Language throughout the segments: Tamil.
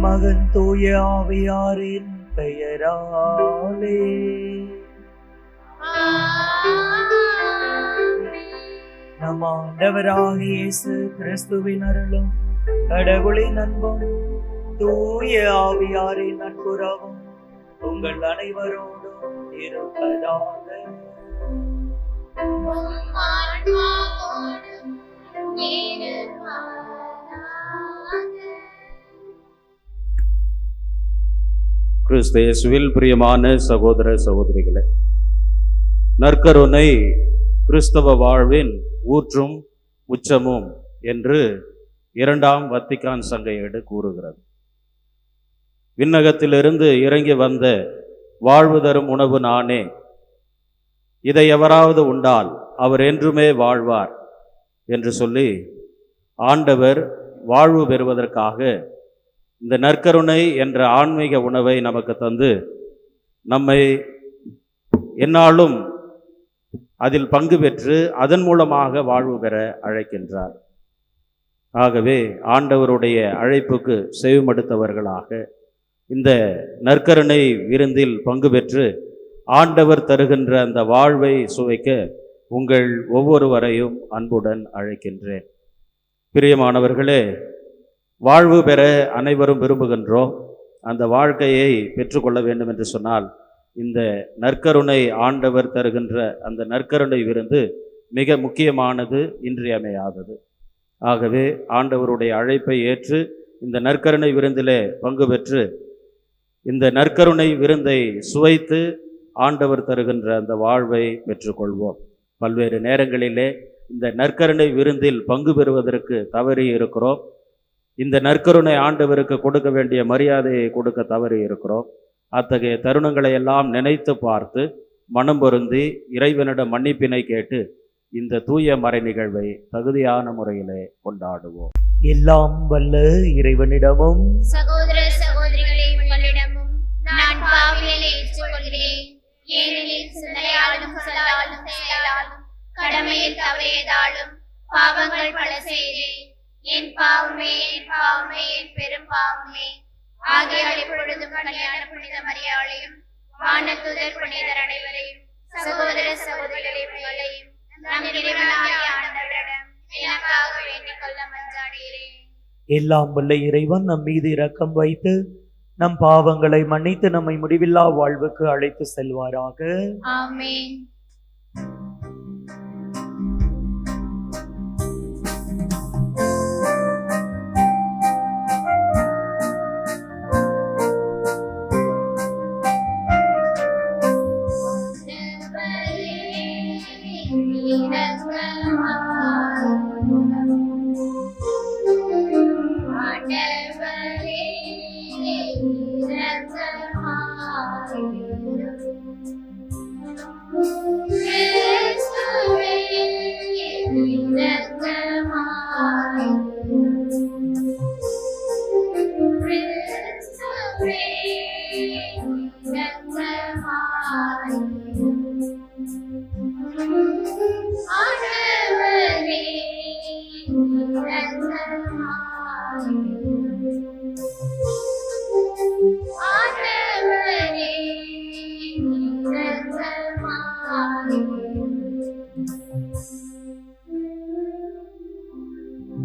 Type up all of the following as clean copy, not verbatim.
திருமகன் தூய ஆவியாரின் பெயராலே. நம் ஆண்டவராகிய இயேசு கிறிஸ்துவின் அருளும் கடவுளின் அன்பும் தூய ஆவியாரின் நட்புறவும் உங்கள் அனைவரோடும் இருப்பதாக. கிறிஸ்து இயேசுவில் பிரியமான சகோதர சகோதரிகளே, நற்கருணை கிறிஸ்தவ வாழ்வின் ஊற்றும் உச்சமும் என்று இரண்டாம் வத்திக்கான் சங்க ஏடு கூறுகிறது. விண்ணகத்திலிருந்து இறங்கி வந்த வாழ்வு தரும் உணவு நானே, இதை எவராவது உண்டால் அவர் என்றுமே வாழ்வார் என்று சொல்லி ஆண்டவர் வாழ்வு பெறுவதற்காக இந்த நற்கருணை என்ற ஆன்மீக உணவை நமக்கு தந்து நம்மை எந்நாளும் அதில் பங்கு பெற்று அதன் மூலமாக வாழ்வு பெற அழைக்கின்றார். ஆகவே ஆண்டவருடைய அழைப்புக்கு செவிமடுத்தவர்களாக இந்த நற்கருணை விருந்தில் பங்கு பெற்று ஆண்டவர் தருகின்ற அந்த வாழ்வை சுவைக்க உங்கள் ஒவ்வொருவரையும் அன்புடன் அழைக்கின்றேன். பிரியமானவர்களே, வாழ்வு பெற அனைவரும் விரும்புகின்றோம். அந்த வாழ்க்கையை பெற்றுக்கொள்ள வேண்டும் என்று சொன்னால் இந்த நற்கருணை ஆண்டவர் தருகின்ற அந்த நற்கருணை விருந்து மிக முக்கியமானது, இன்றியமையாதது. ஆகவே ஆண்டவருடைய அழைப்பை ஏற்று இந்த நற்கருணை விருந்திலே பங்கு பெற்று இந்த நற்கருணை விருந்தை சுவைத்து ஆண்டவர் தருகின்ற அந்த வாழ்வை பெற்றுக்கொள்வோம். பல்வேறு நேரங்களிலே இந்த நற்கருணை விருந்தில் பங்கு பெறுவதற்கு தவறி இருக்கிறோம். இந்த நற்கருணை ஆண்டவருக்கு கொடுக்க வேண்டிய மரியாதையை கொடுக்க தவறி இருக்கிறோம். அத்தகைய தருணங்களை எல்லாம் நினைத்து பார்த்து மனம் பொருந்தி இறைவனிடம் மன்னிப்பினை கேட்டு இந்த தூய மறை நிகழ்வை தகுதியான முறையிலே கொண்டாடுவோம். எல்லாம் வல்ல இறைவனிடமும் சகோதர சகோதரிகளே உங்களிடமும் நான் பாவிகளை ஏற்றுக்கொள்கிறேன். ஏனெனில் சிந்தையாலும் சொல்லாலும் செயலாலும் கடமையில் தவறியதாலும் பாவங்கள் பல செய்தேன். என் பாவமே என் பாவமே என் பெரும் பாவமே. ஆகையால் இப்பொழுதும் கல்யாண புனித மரியாளையும் வானதூதர் புனிதர் அனைவரையும் சகோதர சகோதரிகளை உங்களையும் நம் இறைவனாகிய ஆண்டவரிடம் எனக்காக வேண்டிக் கொள்ள மன்றாடுகிறேன். எல்லாம் வல்ல இறைவன் நம் மீது இரக்கம் வைத்து நம் பாவங்களை மன்னித்து நம்மை முடிவில்லா வாழ்வுக்கு அழைத்து செல்வாராக. ஆமென்.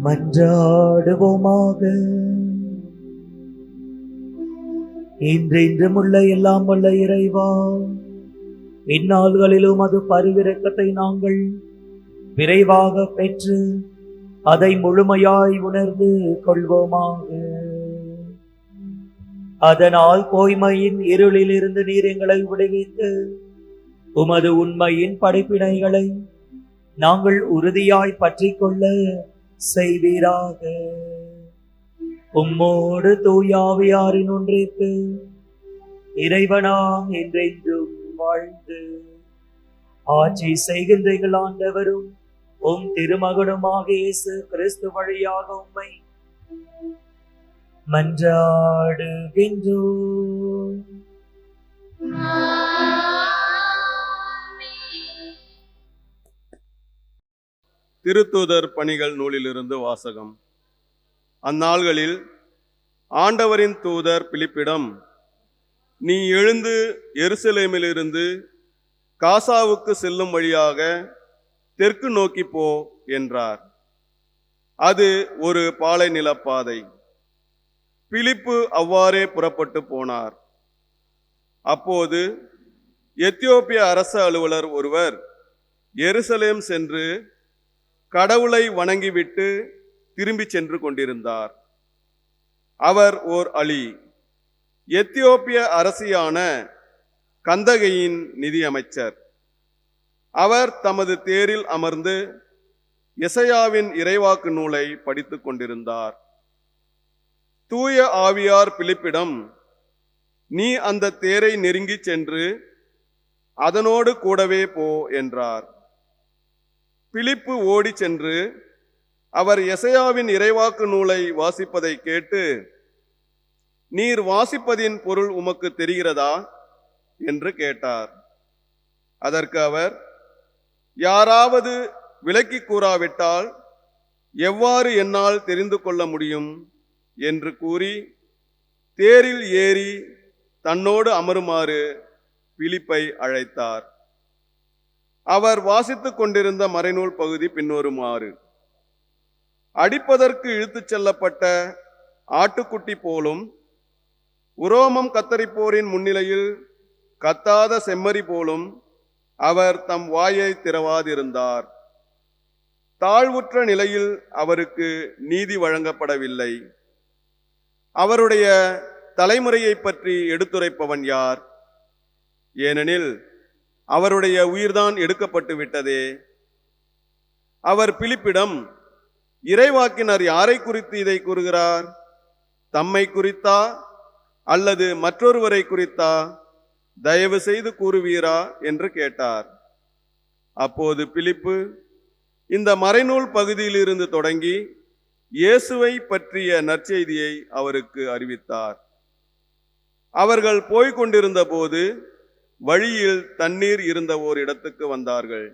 மன்றாடுவோமாக. இன்றும் உள்ள எல்லாம் வல்ல இறைவா, இந்நாள்களிலும் அது பரிவிரக்கத்தை நாங்கள் விரைவாக பெற்று அதை முழுமையாய் உணர்ந்து கொள்வோமாக. அதனால் பொய்மையின் இருளில் இருந்து நீர் எங்களை விடுவித்து உமது உண்மையின் படைப்பினைகளை நாங்கள் உறுதியாய் பற்றி கொள்ள செய்வீராக. உம்மோடு தூயாவியாரின் ஒன்றிற்கு இறைவனாம் என்றென்றும் வாழ்ந்து ஆட்சி செய்கின்ற எங்கள் ஆண்டவரும் உம் திருமகனுமாக இயேசு கிறிஸ்து வழியாக உம்மை மன்றாடுகின்றோம். திருத்தூதர் பணிகள் நூலிலிருந்து வாசகம். அந்நாள்களில் ஆண்டவரின் தூதர் பிலிப்பிடம், நீ எழுந்து எருசலேமிலிருந்து காசாவுக்கு செல்லும் வழியாக தெற்கு நோக்கி போ என்றார். அது ஒரு பாலை நிலப்பாதை. பிலிப்பு அவ்வாறே புறப்பட்டு போனார். அப்போது எத்தியோப்பிய அரச அலுவலர் ஒருவர் எருசலேம் சென்று கடவுளை வணங்கிவிட்டு திரும்பி சென்று கொண்டிருந்தார். அவர் ஓர் அலி, எத்தியோப்பிய அரசியான கந்தகையின் நிதியமைச்சர். அவர் தமது தேரில் அமர்ந்து எசையாவின் இறைவாக்கு நூலை படித்துக் கொண்டிருந்தார். தூய ஆவியார் பிலிப்பிடம், நீ அந்த தேரை நெருங்கி சென்று அதனோடு கூடவே போ என்றார். பிலிப்பு ஓடி சென்று அவர் எசையாவின் இறைவாக்கு நூலை வாசிப்பதை கேட்டு, நீர் வாசிப்பதின் பொருள் உமக்கு தெரிகிறதா என்று கேட்டார். அதற்கு அவர், யாராவது விளக்கி கூறாவிட்டால் எவ்வாறு என்னால் தெரிந்து கொள்ள முடியும் என்று கூறி தேரில் ஏறி தன்னோடு அமருமாறு பிலிப்பை அழைத்தார். அவர் வாசித்துக் கொண்டிருந்த மறைநூல் பகுதி பின்வருமாறு: அடிப்பதற்கு இழுத்துச் செல்லப்பட்ட ஆட்டுக்குட்டி போலும், உரோமம் கத்தரிப்போரின் முன்னிலையில் கத்தாத செம்மறி போலும் அவர் தம் வாயை திறவாதிருந்தார். தாழ்வுற்ற நிலையில் அவருக்கு நீதி வழங்கப்படவில்லை. அவருடைய தலைமுறையை பற்றி எடுத்துரைப்பவன் யார்? ஏனெனில் அவருடைய உயிர்தான் எடுக்கப்பட்டு விட்டதே. அவர் பிலிப்பிடம், இறைவாக்கினர் யாரை குறித்து இதை கூறுகிறார்? தம்மை குறித்தா அல்லது மற்றொருவரை குறித்தா? தயவு செய்து கூறுவீரா என்று கேட்டார். அப்போது பிலிப்பு இந்த மறைநூல் பகுதியிலிருந்து தொடங்கி இயேசுவை பற்றிய நற்செய்தியை அவருக்கு அறிவித்தார். அவர்கள் போய்கொண்டிருந்த போது வழியில் தண்ணீர் இருந்த ஓர் இடத்துக்கு வந்தார்கள்.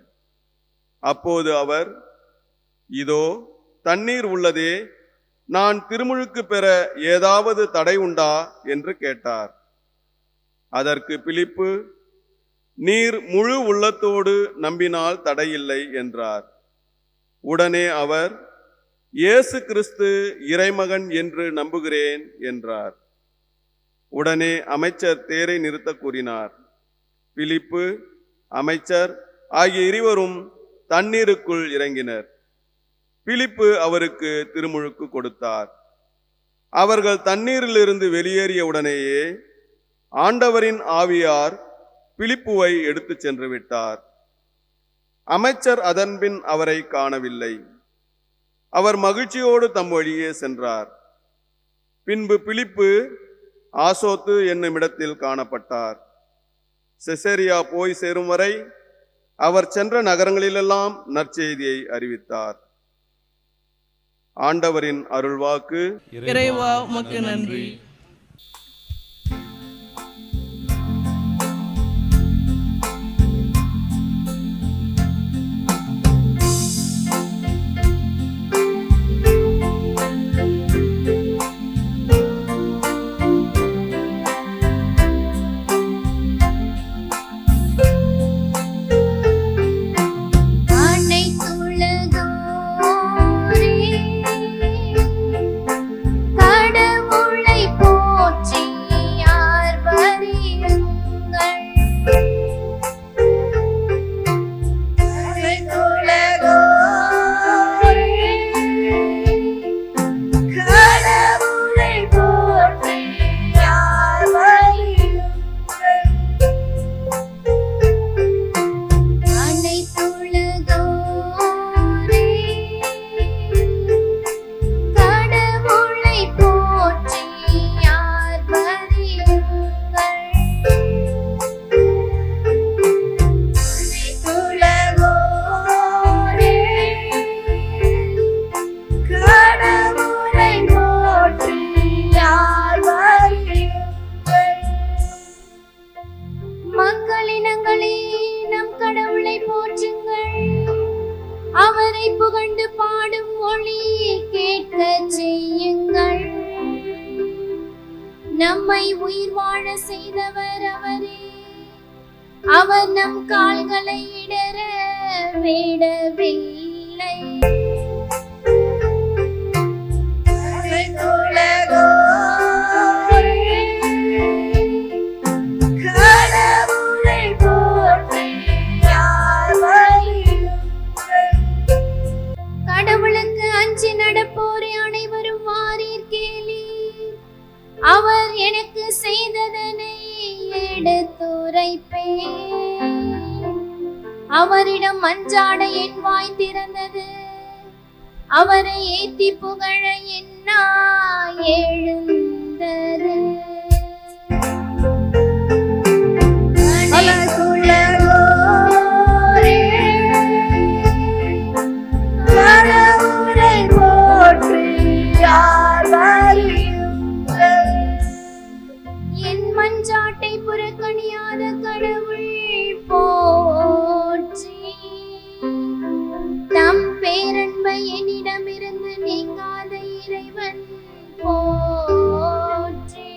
அப்போது அவர், இதோ தண்ணீர் உள்ளதே, நான் திருமுழுக்கு பெற ஏதாவது தடை உண்டா என்று கேட்டார். அதற்கு பிலிப்பு, நீர் முழு உள்ளத்தோடு நம்பினால் தடையில்லை என்றார். உடனே அவர், இயேசு கிறிஸ்து இறைமகன் என்று நம்புகிறேன் என்றார். உடனே அமைச்சர் தேரை நிறுத்த கூறினார். பிலிப்பு, அமைச்சர் ஆகிய இருவரும் தண்ணீருக்குள் இறங்கினர். பிலிப்பு அவருக்கு திருமுழுக்கு கொடுத்தார். அவர்கள் தண்ணீரிலிருந்து வெளியேறிய உடனேயே ஆண்டவரின் ஆவியார் பிலிப்புவை எடுத்துச் சென்று விட்டார். அமைச்சர் அதன்பின் அவரை காணவில்லை. அவர் மகிழ்ச்சியோடு தம் வழியே சென்றார். பின்பு பிலிப்பு ஆசோத்து என்னும் இடத்தில் காணப்பட்டார். செசரியா போய் சேரும் வரை அவர் சென்ற நகரங்களிலெல்லாம் நற்செய்தியை அறிவித்தார். ஆண்டவரின் அருள்வாக்கு. இறைவா உமக்கு நன்றி. கடவுளை செய்தவர் அவரே. அவர் நம் கால்களை இடற விடவில்லை. கடவுளுக்கு அஞ்சி நடப்போரை அனைவரும் வாரீர் கேளீர். அவர் எனக்கு செய்ததனை எடுத்துரைப்பேன். அவரிடம் மஞ்சாட என் வாய் திறந்தது. அவரை ஏத்தி புகழ என்னா எழுந்தது. என் மஞ்சாட்டை புறக்கணியாத கடவுள் போற்றி. தம் பேரன்பை என்னிடமிருந்து நீங்காத இறைவன் போற்றி.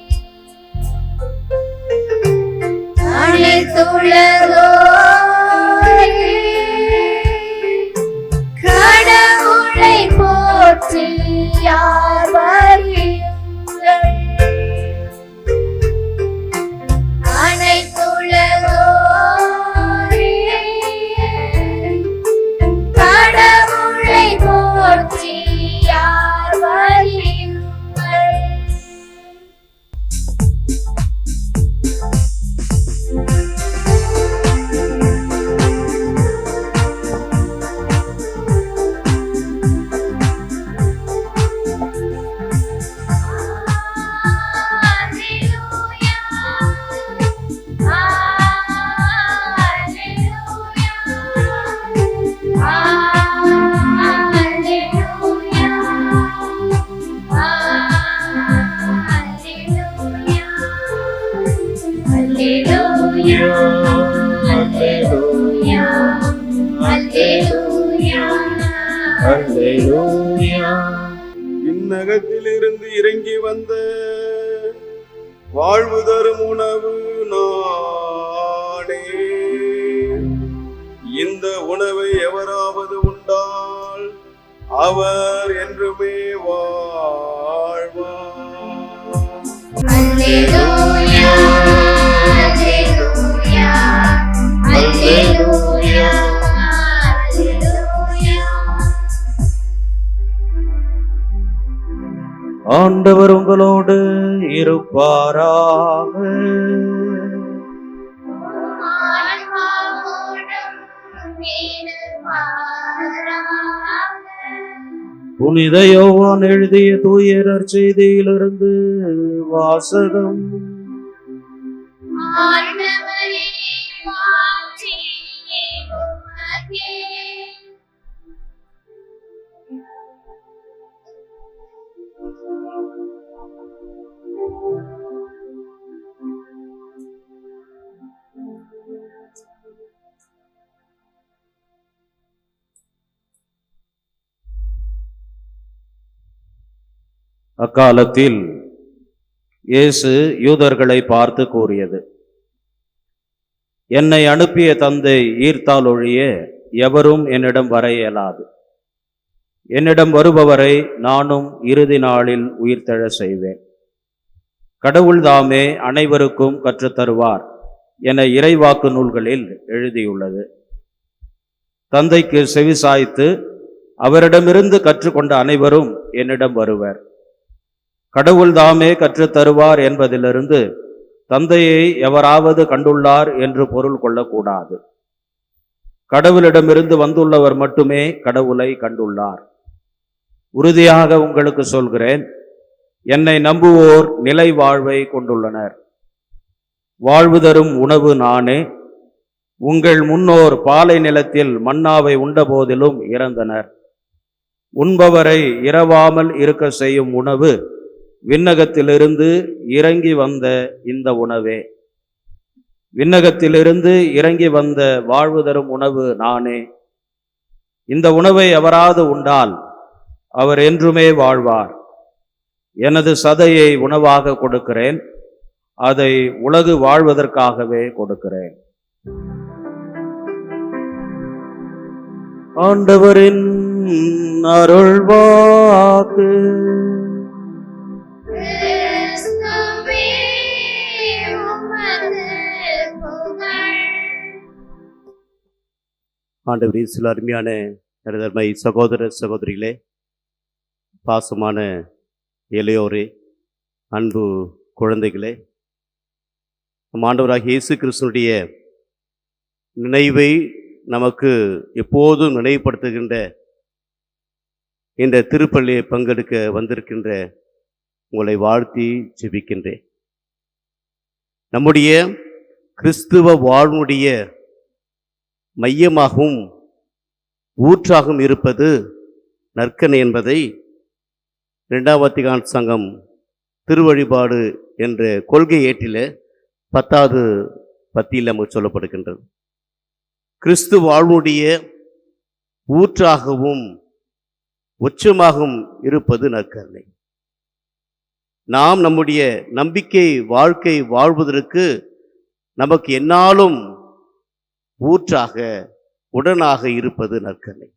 கடவுளை போற்றி யார் வருங்கள். அனைத்துலகோரே கடவுளை போற்றி யார் வருங்கள். விண்ணகத்திலிருந்து இறங்கி வந்த வாழ்வு தரும் உணவு நானே. இந்த உணவை எவராவது உண்டால் அவர் என்றுமே வாழ்வார். அல்லேலூயா அல்லேலூயா அல்லேலூயா அல்லேலூயா. ஆண்டவர் உங்களோடு இருப்பாராக. புனித யோவான் எழுதிய தூய நற்செய்தியிலிருந்து வாசகம். ஆண்டவரே மாற்றி உமக்கே. அக்காலத்தில் இயேசு யூதர்களை பார்த்து கூறியது, என்னை அனுப்பிய தந்தை ஈர்த்தால் ஒழிய எவரும் என்னிடம் வர இயலாது. என்னிடம் வருபவரை நானும் இறுதி நாளில் உயிர்த்தெழ செய்வேன். கடவுள் தாமே அனைவருக்கும் கற்றுத்தருவார் என இறைவாக்கு நூல்களில் எழுதியுள்ளது. தந்தைக்கு செவிசாய்த்து அவரிடமிருந்து கற்றுக்கொண்ட அனைவரும் என்னிடம் வருவர். கடவுள் தாமே கற்றுத்தருவார் என்பதிலிருந்து தந்தையை எவராவது கண்டுள்ளார் என்று பொருள் கொள்ளக்கூடாது. கடவுளிடமிருந்து வந்துள்ளவர் மட்டுமே கடவுளை கண்டுள்ளார். உறுதியாக உங்களுக்கு சொல்கிறேன், என்னை நம்புவோர் நிலை வாழ்வை கொண்டுள்ளனர். வாழ்வு தரும் உணவு நானே. உங்கள் முன்னோர் பாலை நிலத்தில் மன்னாவை உண்ட போதிலும் இறந்தனர். உண்பவரை இரவாமல் இருக்க செய்யும் உணவு விண்ணகத்திலிருந்து இறங்கி வந்த இந்த உணவே. விண்ணகத்திலிருந்து இறங்கி வந்த வாழ்வு தரும் உணவு நானே. இந்த உணவை எவராவது உண்டால் அவர் என்றுமே வாழ்வார். எனது சதையை உணவாக கொடுக்கிறேன். அதை உலகு வாழ்வதற்காகவே கொடுக்கிறேன். ஆண்டவரின் அருள்வாக்கு. கிறிஸ்துவே உமது புகழ். ஆண்டவர் இயேசுவில் அருமையான நடுதர்மை சகோதர சகோதரிகளே, பாசமான இளையோரே, அன்பு குழந்தைகளே, நம் ஆண்டவராகிய இயேசு கிறிஸ்துனுடைய நினைவை நமக்கு எப்போதும் நினைவுபடுத்துகின்ற இந்த திருப்பள்ளியை பங்கெடுக்க வந்திருக்கின்ற உங்களை வாழ்த்தி ஜெபிக்கின்றேன். நம்முடைய கிறிஸ்துவ வாழ்வுடைய மையமாகவும் ஊற்றாகவும் இருப்பது நற்கனை என்பதை 2ஆம் வத்திக்கான் சங்கம் திருவழிபாடு என்ற கொள்கை ஏட்டில 10வது பத்தியில் நமக்கு சொல்லப்படுகின்றது. கிறிஸ்து வாழ்வுடைய ஊற்றாகவும் உச்சமாகவும் இருப்பது நற்கருணை. நாம் நம்முடைய நம்பிக்கை வாழ்க்கை வாழ்வதற்கு நமக்கு எந்நாளும் ஊற்றாக உடனாக இருப்பது நற்கருணை.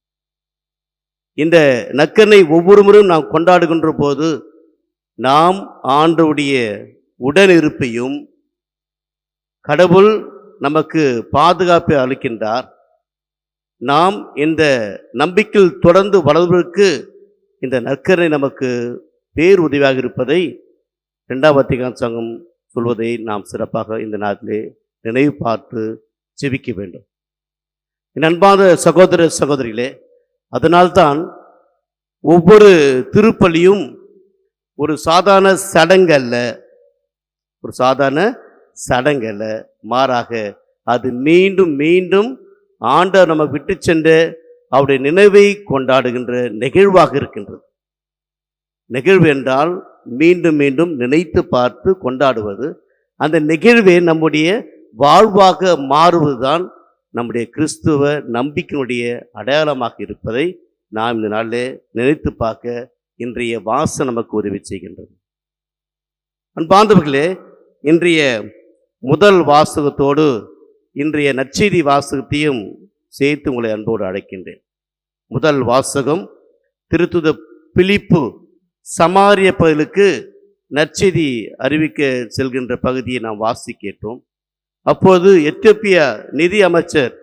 இந்த நற்கருணை ஒவ்வொரு முறையும் நாம் கொண்டாடுகின்ற போது நாம் ஆண்டவருடைய உடனிருப்பையும் கடவுள் நமக்கு பாதுகாப்பை அளிக்கின்றார். நாம் இந்த நம்பிக்கையில் தொடர்ந்து வளர்வதற்கு இந்த நற்கருணை நமக்கு பேருதவியாக இருப்பதை 2ஆம் வத்திக்கான் சங்கம் சொல்வதை நாம் சிறப்பாக இந்த நாட்டிலே நினைவு பார்த்து ஜெபிக்க வேண்டும். என் அன்பான சகோதர சகோதரிகளே, அதனால்தான் ஒவ்வொரு திருப்பலியும் ஒரு சாதாரண சடங்கல்ல, மாறாக அது மீண்டும் மீண்டும் ஆண்டவர் நமக்கு விட்டு சென்ற அவருடைய நினைவை கொண்டாடுகின்ற நிகழ்வாக இருக்கின்றது. நிகழ்வு என்றால் மீண்டும் மீண்டும் நினைத்து பார்த்து கொண்டாடுவது. அந்த நிகழ்வே நம்முடைய வாழ்வாக மாறுவதுதான் நம்முடைய கிறிஸ்துவ நம்பிக்கையினுடைய அடையாளமாக இருப்பதை நாம் இந்த நாளிலே நினைத்து பார்க்க இன்றைய வாசம் நமக்கு உதவி செய்கின்றது. அன்பார்ந்தவர்களே, இன்றைய முதல் வாசகத்தோடு இன்றைய நற்செய்தி வாசகத்தையும் சேர்த்து உங்களை அன்போடு அழைக்கின்றேன். முதல் வாசகம் திருத்தூதர் பிலிப்பு சமாரிய பகுதிக்கு நற்செய்தி அறிவிக்க செல்கின்ற பகுதியை நாம் வாசி கேட்டோம். அப்போது எத்தியோப்பிய நிதி அமைச்சர்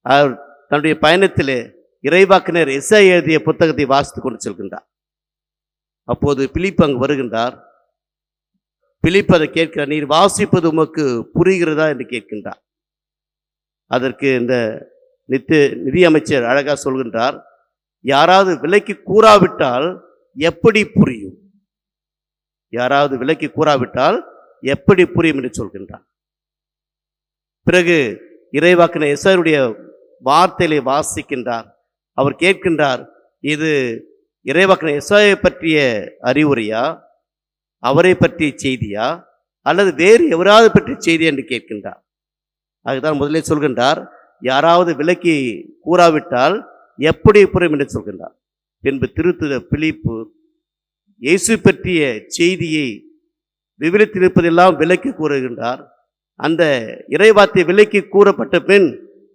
அவர் தன்னுடைய பயணத்திலே இறைவாக்கினர் எசாயா எழுதிய புத்தகத்தை வாசித்து கொண்டு செல்கின்றார். அப்போது பிலிப்பு அங்கு வருகின்றார். பிலிப்பு அதை கேட்கிறார், நீர் வாசிப்பது உமக்கு புரிகிறதா என்று கேட்கின்றார். அதற்கு இந்த நிதி அமைச்சர் அழகாக சொல்கின்றார், யாராவது விலைக்கு கூறாவிட்டால் எப்படி புரியும்? யாராவது விலைக்கு கூறாவிட்டால் எப்படி புரியும் என்று சொல்கின்றார். பிறகு இறைவாக்கினர் எசாயாவுடைய வார்த்தையிலே வாசிக்கின்றார். அவர் கேட்கின்றார், இது இறைவாக்கினர் எசாயாவை பற்றிய அறிவுரையா, அவரை பற்றிய செய்தியா, அல்லது வேறு எவராவது பற்றிய செய்தி என்று கேட்கின்றார். அதுதான் முதலே சொல்கின்றார், யாராவது விலக்கி கூறாவிட்டால் எப்படி புரியும் என்று சொல்கின்றார். பின்பு திருத்தூதர் பிலிப்பு இயேசு பற்றிய செய்தியை விவரித்து இருப்பதெல்லாம் விலக்கி கூறுகின்றார். அந்த இறைவார்த்தை விலக்கி கூறப்பட்ட பின்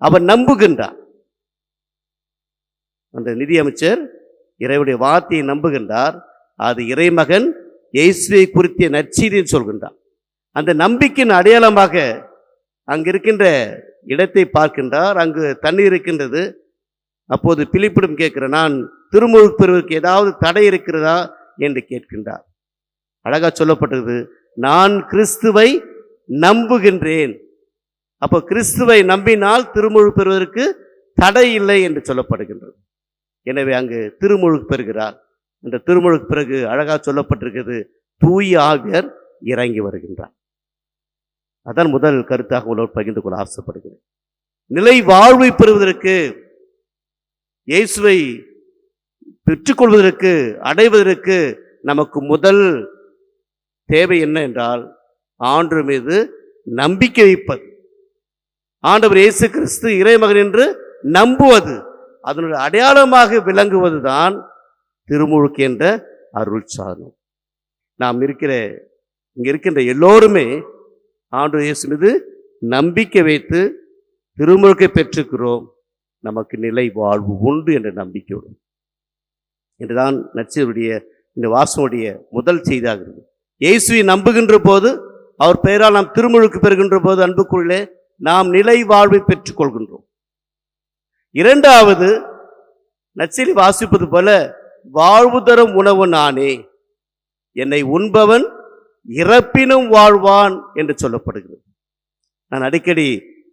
அவர் நம்புகின்றார். அந்த நிதியமைச்சர் இறைவனுடைய வார்த்தையை நம்புகின்றார். அது இறைமகன் இயேசுவை குறித்த நற்செய்தின்னு சொல்கின்றார். அந்த நம்பிக்கையின் அடையாளமாக அங்கு இருக்கின்ற இடத்தை பார்க்கின்றார். அங்கு தண்ணீர் இருக்கின்றது. அப்போது பிலிப்பிடம் கேட்கிற, நான் திருமுழுக்கு பெறுவதற்கு ஏதாவது தடை இருக்கிறதா என்று கேட்கின்றார். அழகா சொல்லப்பட்டது, நான் கிறிஸ்துவை நம்புகின்றேன். அப்போ கிறிஸ்துவை நம்பினால் திருமுழுக்கு பெறுவதற்கு தடை இல்லை என்று சொல்லப்படுகின்றது. எனவே அங்கு திருமுழுக்கு பெறுகிறார். இந்த திருமுழுக்கு பிறகு அழகா சொல்லப்பட்டிருக்கிறது, தூய ஆவியர் இறங்கி வருகின்றார். அதான் முதல் கருத்தாக உள்ளவர் பகிர்ந்து கொள்ள ஆசைப்படுகிறேன். நிலை வாழ்வை பெறுவதற்கு, இயேசுவை பெற்றுக்கொள்வதற்கு, அடைவதற்கு நமக்கு முதல் தேவை என்ன என்றால் ஆண்டவர் மீது நம்பிக்கை வைப்பது. ஆண்டவர் இயேசு கிறிஸ்து இறைமகன் என்று நம்புவது, அதனுடைய அடையாளமாக விளங்குவதுதான் திருமுழுக்கு என்ற அருள் சாதனம். நாம் இருக்கிற இங்க இருக்கின்ற எல்லோருமே ஆண்டவர் இயேசு மீது நம்பிக்கை வைத்து திருமுழுக்கை பெற்றுக்கிறோம், நமக்கு நிலை வாழ்வு உண்டு என்ற நம்பிக்கையோடு என்றுதான் நற்செய்தியுடைய இந்த வாசனுடைய முதல் செய்தியாகிறது. இயேசுவை நம்புகின்ற போது, அவர் பெயரால் நாம் திருமுழுக்கு பெறுகின்ற போது, அன்புக்குள்ளே நாம் நிலை வாழ்வை பெற்றுக் கொள்கின்றோம். இரண்டாவது, நற்செய்தி வாசிப்பது போல வாழ்வு தரும் உணவு நானே, என்னை உண்பவன் இறப்பினும் வாழ்வான் என்று சொல்லப்படுகிறது. நான் அடிக்கடி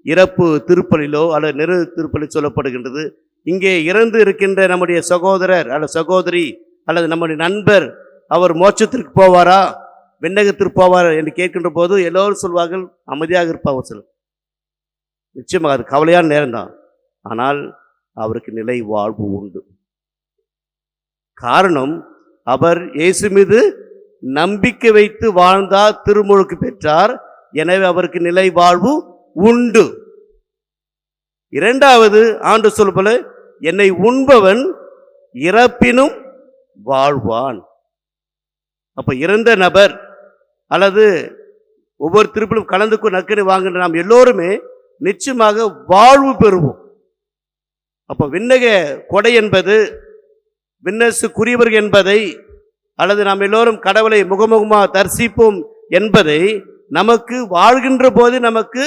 இறப்பு திருப்பலிலோ அல்லது நெரு திருப்பலி சொல்லப்படுகின்றது. இங்கே இறந்து இருக்கின்ற நம்முடைய சகோதரர் அல்லது சகோதரி அல்லது நம்முடைய நண்பர் அவர் மோட்சத்திற்கு போவாரா, விண்ணகத்திற்கு போவாரா என்று கேட்கின்ற போது எல்லோரும் சொல்வார்கள் அமைதியாக இருப்பார். சிலர் நிச்சயமாக அது கவலையான நேரம்தான். ஆனால் அவருக்கு நிலை வாழ்வு உண்டு. காரணம், அவர் இயேசு மீது நம்பிக்கை வைத்து வாழ்ந்தார், திருமுழுக்கு பெற்றார். எனவே அவருக்கு நிலை வாழ்வு உண்டு. இரண்டாவது, ஆண்டு சொல்ல போல என்னை உண்பவன் இறப்பினும் வாழ்வான். அப்ப இறந்த நபர் அல்லது ஒவ்வொரு திருப்பிலும் கலந்து நற்கனை வாங்குகின்ற நாம் எல்லோருமே நிச்சயமாக வாழ்வு பெறுவோம். அப்ப விண்ணக கொடை என்பது, விண்ணரசுக்குரியவர்கள் என்பதை, அல்லது நாம் எல்லோரும் கடவுளை முகமுகமாக தரிசிப்போம் என்பதை நமக்கு வாழ்கின்ற போது நமக்கு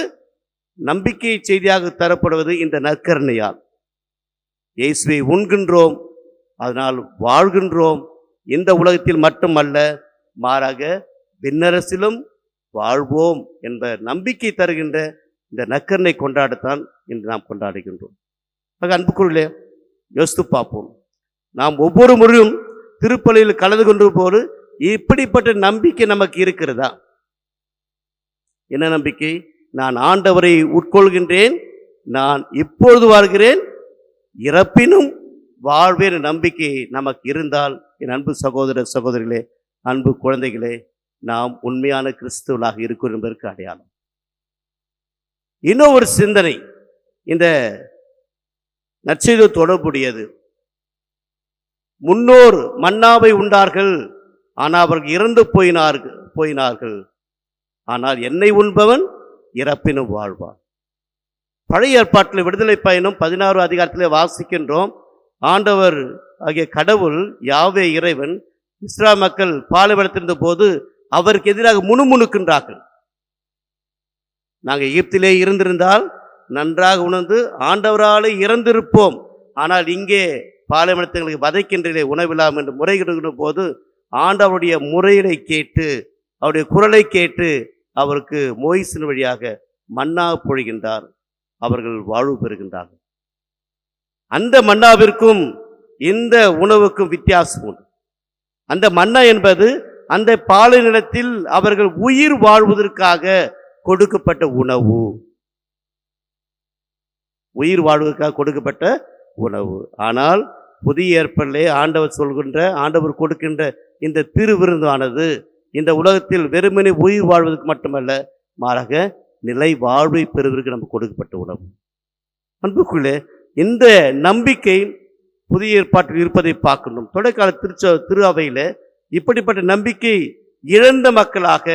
நம்பிக்கை செய்தியாக தரப்படுவது இந்த நற்கருணையால். இயேசுவை உண்கின்றோம், அதனால் வாழ்கின்றோம். இந்த உலகத்தில் மட்டுமல்ல, மாறாக விண்ணரசிலும் வாழ்வோம் என்ற நம்பிக்கை தருகின்ற இந்த நற்கருணை கொண்டாடத்தான் இன்று நாம் கொண்டாடுகின்றோம். ஆக அன்புக்குள்ளே யோசித்து பார்ப்போம். நாம் ஒவ்வொரு முறையும் திருப்பலியில் கலந்து கொண்டு போது இப்படிப்பட்ட நம்பிக்கை நமக்கு இருக்கிறதா? என்ன நம்பிக்கை? நான் ஆண்டவரை உட்கொள்கின்றேன், நான் இப்பொழுது வாழ்கிறேன், இறப்பினும் வாழ்வேன் நம்பிக்கை நமக்கு இருந்தால், என் அன்பு சகோதர சகோதரிகளே, அன்பு குழந்தைகளே, நாம் உண்மையான கிறிஸ்துவர்களாக இருக்கிறோம் என்பதற்கு அடையாளம். இன்னொரு சிந்தனை இந்த நற்செய்தி தொடர்புடையது. முன்னோர் மன்னாவை உண்டார்கள், ஆனால் அவர்கள் இறந்து போயினார்கள். ஆனால் என்னை உண்பவன் இறப்பினும் வாழ்வான். பழைய ஏற்பாட்டில் விடுதலை பயணம் 16 அதிகாரத்தில் வாசிக்கின்றோம். ஆண்டவர் ஆகிய கடவுள் யாவே இறைவன் இஸ்ராயேல் மக்கள் பாலைவனத்திருந்த போது அவருக்கு எதிராக முணுமுணுக்கின்றார்கள். நாங்கள் எகிப்திலே இருந்திருந்தால் நன்றாக உணர்ந்து ஆண்டவராலே இறந்திருப்போம், ஆனால் இங்கே பாலைவனத்தை வதைக்கின்றே உணவில்லாம் என்று முறையிடுகின்ற போது ஆண்டவருடைய முறையை கேட்டு, அவருடைய குரலை கேட்டு அவருக்கு மோயிசின் வழியாக மன்னா பொழிகின்றார். அவர்கள் வாழ்வு பெறுகின்றார்கள். அந்த மன்னாவிற்கும் இந்த உணவுக்கும் வித்தியாசம் உண்டு. அந்த மன்னா என்பது அந்த பாலை நிலத்தில் அவர்கள் உயிர் வாழ்வதற்காக கொடுக்கப்பட்ட உணவு, உயிர் வாழ்வதற்காக கொடுக்கப்பட்ட உணவு. ஆனால் புதிய ஏற்பாட்டிலே ஆண்டவர் கொடுக்கின்ற இந்த திருவிருந்தானது இந்த உலகத்தில் வெறுமனே உயிர் வாழ்வதற்கு மட்டுமல்ல, மாறாக நிலை வாழ்வை பெறுவதற்கு நமக்கு கொடுக்கப்பட்ட உணவு. அன்புக்குள்ளே இந்த நம்பிக்கை புதிய ஏற்பாட்டில் இருப்பதை பார்க்கணும். தொடக்கால திரு அவையில் இப்படிப்பட்ட நம்பிக்கை இழந்த மக்களாக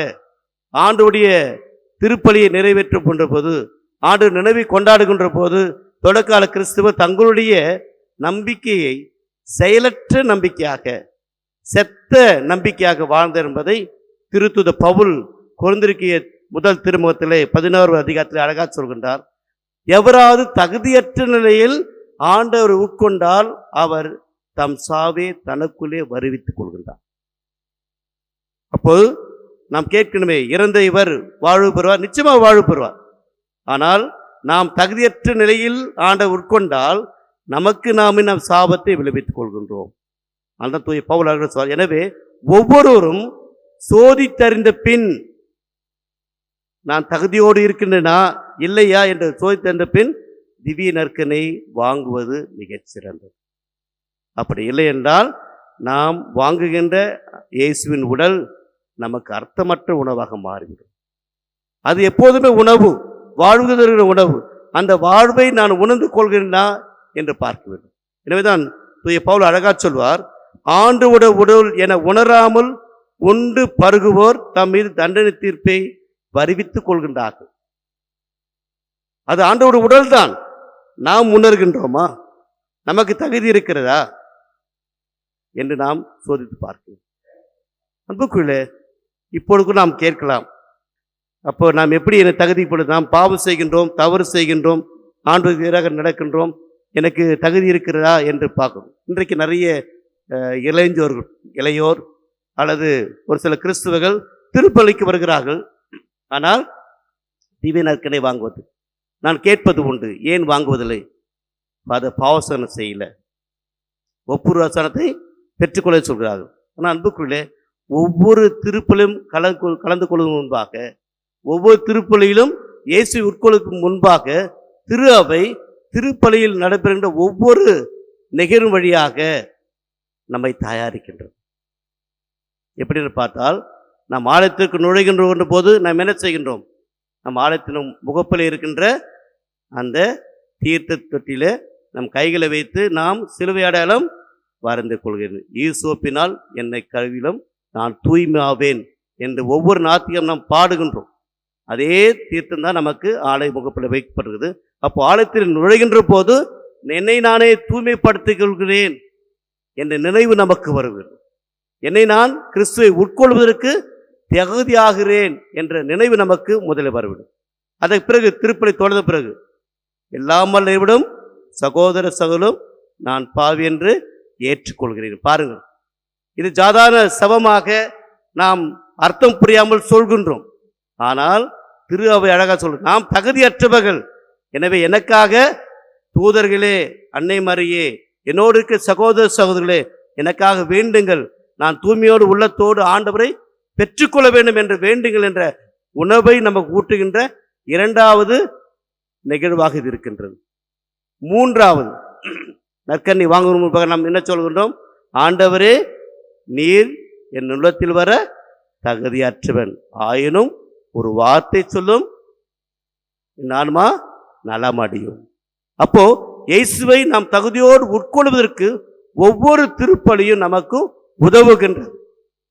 ஆண்டுடைய திருப்பலியை நிறைவேற்றுகின்ற போது, ஆண்டு நினைவை கொண்டாடுகின்ற போது, தொடக்கால கிறிஸ்துவர் தங்களுடைய நம்பிக்கையை செயலற்ற நம்பிக்கையாக, செத்த நம்பிக்கையாக வாழ்ந்தார் என்பதை திருத்துத பவுல் கொரிந்தியர் முதல் திருமுகத்திலே 11 அதிகாரத்திலே அழகாக சொல்கின்றார். எவராது தகுதியற்ற நிலையில் ஆண்டவர் உட்கொண்டால் அவர் தம் சாவே தனக்குள்ளே வருவித்துக் கொள்கின்றார். அப்போது நாம் கேட்கணுமே, இறந்த இவர் வாழ்வு பெறுவார், நிச்சயமாக வாழ்வு பெறுவார். ஆனால் நாம் தகுதியற்ற நிலையில் ஆண்டவர் உட்கொண்டால் நமக்கு நாம் சாபத்தை விளைவித்துக் கொள்கின்றோம். அந்த தூய பவுல் அவர்கள் சொல்வார். எனவே ஒவ்வொருவரும் சோதித்தறிந்த பின், நான் தகுதியோடு இருக்கின்றனா இல்லையா என்று சோதித்தறிந்த பின் திவ்ய நற்கனை வாங்குவது மிகச் சிறந்தது. அப்படி இல்லை என்றால் நாம் வாங்குகின்ற இயேசுவின் உடல் நமக்கு அர்த்தமற்ற உணவாக மாறிவிடும். அது எப்போதுமே உணவு, வாழ்வுகிற உணவு. அந்த வாழ்வை நான் உணர்ந்து கொள்கிறேனா என்று பார்க்க வேண்டும். எனவேதான் தூய பவுல் அழகா சொல்வார், ஆண்டவருடைய உடல் என உணராமல் உண்டு பருகுவோர் தம் மீது தண்டனை தீர்ப்பை வருவித்துக் கொள்கின்றார்கள். அது ஆண்டவருடைய உடல் தான். நாம் உணர்கின்றோமா? நமக்கு தகுதி இருக்கிறதா என்று நாம் சோதித்து பார்க்கிறோம். அன்புக்குள்ளே இப்பொழுது நாம் கேட்கலாம், அப்போ நாம் எப்படி எனக்கு தகுதிப்படுது? நாம் பாவம் செய்கின்றோம், தவறு செய்கின்றோம், ஆண்டவருக்கு எதிராக நடக்கின்றோம், எனக்கு தகுதி இருக்கிறதா என்று பார்க்கணும். இன்றைக்கு நிறைய இளையோர் அல்லது ஒரு சில கிறிஸ்துவர்கள் திருப்பலிக்கு வருகிறார்கள். ஆனால் தீவை நற்கனை வாங்குவது நான் கேட்பது உண்டு. ஏன் வாங்குவதில்லை? அதை பாவசனம் செய்யல, ஒப்புரவசனத்தை பெற்றுக்கொள்ள சொல்கிறார்கள். ஆனால் அன்புக்குள்ளே ஒவ்வொரு திருப்பலியும் கலந்து கொள்ளும் முன்பாக, ஒவ்வொரு திருப்பலியிலும் இயேசு உட்கொள்ளும் முன்பாக திரு அவை திருப்பலியில் நடைபெறுகின்ற ஒவ்வொரு நிகழ்வு வழியாக நம்மை தயாரிக்கின்றது. எப்படின்னு பார்த்தால், நாம் ஆலயத்திற்கு நுழைகின்ற போது நாம் என்ன செய்கின்றோம்? நம் ஆலயத்தின் முகப்பில் இருக்கின்ற அந்த தீர்த்த தொட்டியில நம் கைகளை வைத்து நாம் சிலுவை அடையாளம் வரைந்து கொள்கிறேன். ஈசோப்பினால் என்னை கழுவிலும் நான் தூய்மையாவேன் என்று ஒவ்வொரு நாத்தியம் நாம் பாடுகின்றோம். அதே தீர்த்தம் தான் நமக்கு ஆலய முகப்பில் வைக்கப்படுகிறது. அப்போ ஆலயத்தில் நுழைகின்ற போது என்னை நானே தூய்மைப்படுத்திக் கொள்கிறேன் என்ற நினைவு நமக்கு வருகிறது. என்னை நான் கிறிஸ்துவை உட்கொள்வதற்கு தகுதியாகிறேன் என்ற நினைவு நமக்கு முதலில் வரவிடும். அதற்கு பிறகு திருப்பலி தொடர்ந்த பிறகு எல்லாமல் விடும் சகோதர சகலும் நான் பாவி என்று ஏற்றுக்கொள்கிறேன். பாருங்கள், இது சாதாரண சபமாக நாம் அர்த்தம் புரியாமல் சொல்கின்றோம். ஆனால் திரு அவை அழகா சொல்ற, நாம் தகுதியற்றவர்கள், எனவே எனக்காக தூதர்களே, அன்னை மரியே, என்னோடு இருக்க சகோதர சகோதரர்களே, எனக்காக வேண்டுங்கள், நான் தூய்மையோடு உள்ளத்தோடு ஆண்டவரை பெற்றுக்கொள்ள வேண்டும் என்று வேண்டுங்கள் என்ற உணவை நமக்கு ஊட்டுகின்ற இரண்டாவது நிகழ்வாக இது இருக்கின்றது. மூன்றாவது, நற்கண்ணி வாங்கும் முன்பாக நாம் என்ன சொல்கின்றோம்? ஆண்டவரே, நீர் என் உள்ளத்தில் வர தகுதியற்றவன், ஆயினும் ஒரு வார்த்தை சொல்லும், என் ஆன்மா நலமடையும். அப்போ இயேசுவை நாம் தகுதியோடு உட்கொள்வதற்கு ஒவ்வொரு திருப்பலியும் நமக்கு உதவுகின்றது.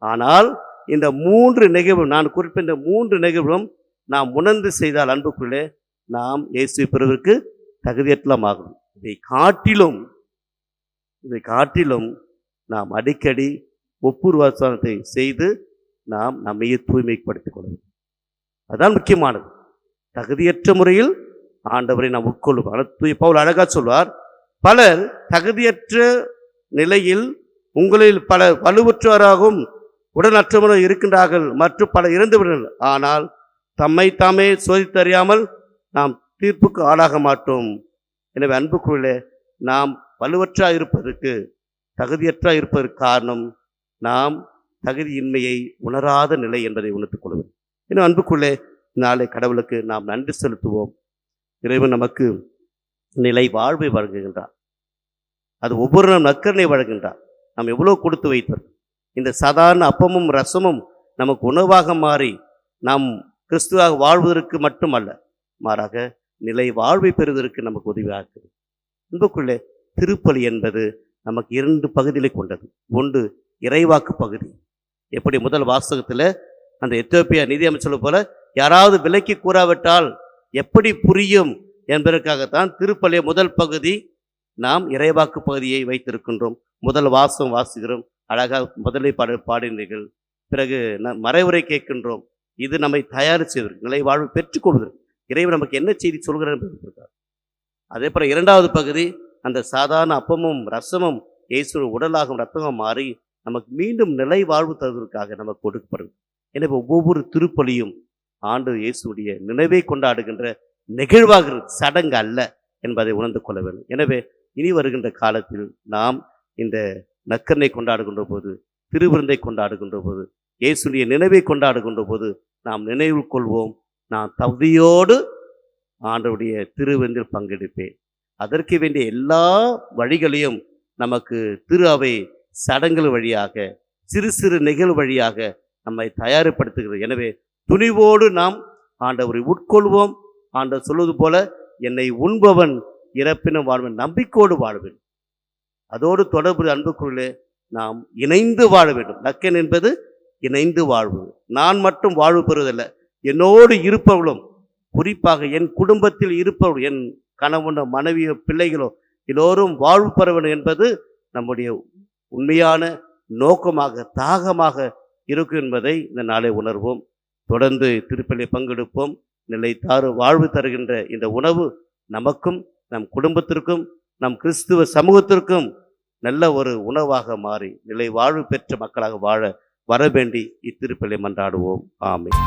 ஆனால் இந்த மூன்று நிகழ்வும், நான் குறிப்பிட்ட மூன்று நிகழ்வும் நாம் உணர்ந்து செய்தால் அன்புக்குள்ளே நாம் இயேசுவை பெறுவதற்கு தகுதியற்றமாகும். இதை காட்டிலும் நாம் அடிக்கடி ஒப்புரவாசனத்தை செய்து நாம் நம்மையே தூய்மைப்படுத்திக் கொள்ள வேண்டும். அதுதான் முக்கியமானது. தகுதியற்ற முறையில் ஆண்டவரை நாம் உட்கொள்ளும். பவுல் அழகா சொல்வார், பலர் தகுதியற்ற நிலையில் உங்களில் பல வலுவற்றவராகவும் உடனற்றவரும் இருக்கின்றார்கள், மற்றும் பல இறந்துவிடுங்கள். ஆனால் தம்மை தாமே சோதித்தறியாமல் நாம் தீர்ப்புக்கு ஆளாக மாட்டோம். எனவே அன்புக்குள்ளே நாம் வலுவற்றா இருப்பதற்கு, தகுதியற்றா இருப்பதற்கு காரணம் நாம் தகுதியின்மையை உணராத நிலை என்பதை உணர்த்துக் கொள்வது. இன்னும் அன்புக்குள்ளே நாளை கடவுளுக்கு நாம் நன்றி செலுத்துவோம். இறைவன் நமக்கு நிலை வாழ்வை வழங்குகின்றார். அது ஒவ்வொரு நாள் நற்கருணை வழங்குகின்றார். நாம் எவ்வளோ கொடுத்து வைத்தோம். இந்த சாதாரண அப்பமும் ரசமும் நமக்கு உணவாக மாறி நாம் கிறிஸ்துவாக வாழ்வதற்கு மட்டுமல்ல, மாறாக நிலை வாழ்வை பெறுவதற்கு நமக்கு உதவியாக இருக்கிறது. அன்புக்குள்ளே திருப்பலி என்பது நமக்கு இரண்டு பகுதிகளை கொண்டது. ஒன்று இறைவாக்கு பகுதி. எப்படி முதல் வாசகத்தில் அந்த எத்தியோப்பியா நிதியமைச்சர் போல யாராவது விலைக்கு கூறாவிட்டால் எப்படி புரியும் என்பதற்காகத்தான் திருப்பலிய முதல் பகுதி நாம் இறைவாக்கு பகுதியை வைத்திருக்கின்றோம். முதல் வாசகம் வாசிக்கிறோம், அழகாக முதலை பாடினீர்கள், பிறகு மறைவுரை கேட்கின்றோம். இது நம்மை தயார் செய்வதற்கு, நிலை வாழ்வு பெற்றுக்கொள்வதற்கு இறைவன் நமக்கு என்ன செய்தி சொல்கிறார் என்பதற்காக. அதே போல இரண்டாவது பகுதி அந்த சாதாரண அப்பமும் ரசமும் இயேசு உடலாகும் ரத்தமும் மாறி நமக்கு மீண்டும் நிலை வாழ்வு தருவதற்காக நமக்கு கொடுக்கப்படும். எனவே ஒவ்வொரு திருப்பலியும் ஆண்டு இயேசுடைய நினைவை கொண்டாடுகின்ற நிகழ்வாக, சடங்கு அல்ல என்பதை உணர்ந்து கொள்ள வேண்டும். எனவே இனி வருகின்ற காலத்தில் நாம் இந்த நற்கருணை கொண்டாடுகின்ற போது, திருவிருந்தை கொண்டாடுகின்ற போது, இயேசுடைய நினைவை கொண்டாடுகின்ற போது நாம் நினைவு கொள்வோம், நான் தகுதியோடு ஆண்டவருடைய திருவிருந்தில் பங்கெடுப்பேன். அதற்கு வேண்டிய எல்லா வழிகளையும் நமக்கு திரு அவை சடங்குகள் வழியாக, சிறு சிறு நிகழ்வு வழியாக நம்மை தயார்படுத்துகிறது. எனவே துணிவோடு நாம் ஆண்டவரை உட்கொள்வோம். ஆண்டவர் சொல்வது போல, என்னை உண்பவன் இறப்பினும் வாழ்வன், நம்பிக்கையோடு வாழ வேண்டும். அதோடு தொடர்பு அன்புக்குள்ளே நாம் இணைந்து வாழ வேண்டும். நக்கன் என்பது இணைந்து வாழ்வு. நான் மட்டும் வாழ்வு பெறுவதில்லை, என்னோடு இருப்பவர்களும், குறிப்பாக என் குடும்பத்தில் இருப்பவர்கள், என் கணவனோ மனைவியோ பிள்ளைகளோ எல்லோரும் வாழ்வு பெற வேண்டும் என்பது நம்முடைய உண்மையான நோக்கமாக தாகமாக இருக்கும் என்பதை இந்த நாளை உணர்வோம். தொடர்ந்து திருப்பலியை பங்கெடுப்போம். நிலை வாழ்வு தருகின்ற இந்த உணவு நமக்கும் நம் குடும்பத்திற்கும் நம் கிறிஸ்துவ சமூகத்திற்கும் நல்ல ஒரு உணவாக மாறி நிலை வாழ்வு பெற்ற மக்களாக வாழ வரவேண்டி இத்திருப்பலியை மன்றாடுவோம். ஆமென்.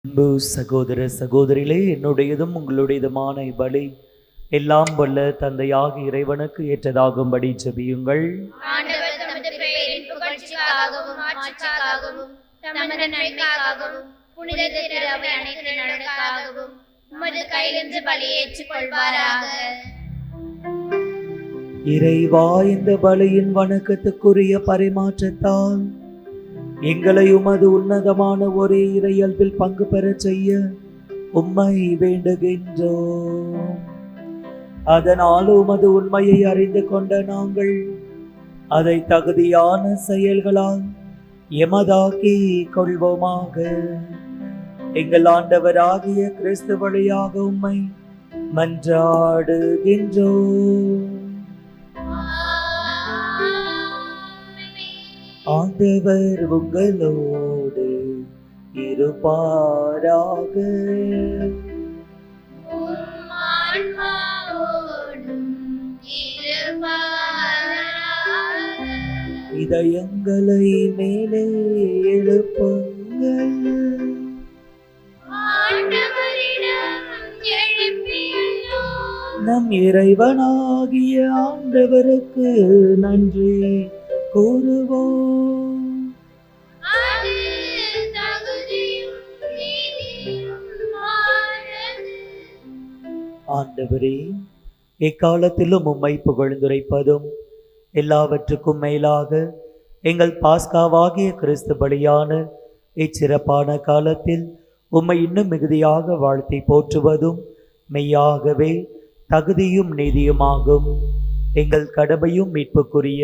அன்பு சகோதர சகோதரிகளே, என்னுடையதும் உங்களுடையதுமான பலி எல்லாம் வல்ல தந்தையாகிய இறைவனுக்கு ஏற்றதாகும்படி ஜெபியுங்கள். ஆண்டவர் தமது பெயரின் புகழ்ச்சிக்காகவும் ஆட்சிக்காகவும் தமது நன்மைக்காகவும் புனித திரு அவை அனைத்து நலனுக்காகவும் உமது கையிலிருந்து பலியேற்றுக் கொள்வாராக. இறைவா, இந்த பலியின் வணக்கத்துக்குரிய பரிமாற்றத்தால் எங்களை உமது உன்னதமான ஒரே இறையல்பில் பங்கு பெறச் செய்ய உம்மை வேண்டுகின்றோம். அதனால் உமது உண்மையை அறிந்து கொண்ட நாங்கள் அதை தகுதியான செயல்களால் எமதாக்கி கொள்வோமாக. எங்கள் ஆண்டவராகிய கிறிஸ்து வழியாக உம்மை மன்றாடுகின்றோம். ஆண்டவர் உங்களோடு இருப்பாராக. இதயங்களை மேலே எழுப்புங்கள். நம் இறைவனாகிய ஆண்டவருக்கு நன்றி கூறுவோம். ஆண்டவரே, எக்காலத்திலும் உம்மை புகழ்ந்துரைப்பதும் எல்லாவற்றுக்கும் மேலாக எங்கள் பாஸ்காவாகிய கிறிஸ்து பலியான இச்சிறப்பான காலத்தில் உம்மை இன்னும் மிகுதியாக வாழ்த்தி போற்றுவதும் மெய்யாகவே தகுதியும் நீதியுமாகும். எங்கள் கடமையும் மீட்புக்குரிய